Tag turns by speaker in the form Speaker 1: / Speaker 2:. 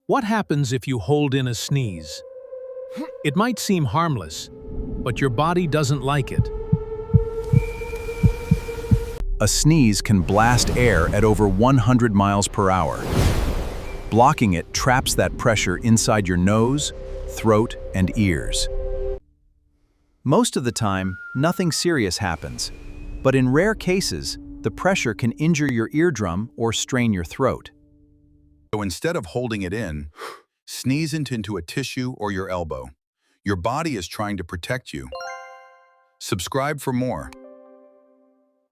Speaker 1: What happens if you hold in a sneeze? It might seem harmless, but your body doesn't like it.
Speaker 2: A sneeze can blast air at over 100 miles per hour. Blocking it traps that pressure inside your nose, throat, and ears. Most of the time, nothing serious happens, but in rare cases, the pressure can injure your eardrum or strain your throat.
Speaker 3: So instead of holding it in, sneeze it into a tissue or your elbow. Your body is trying to protect you. Subscribe for more.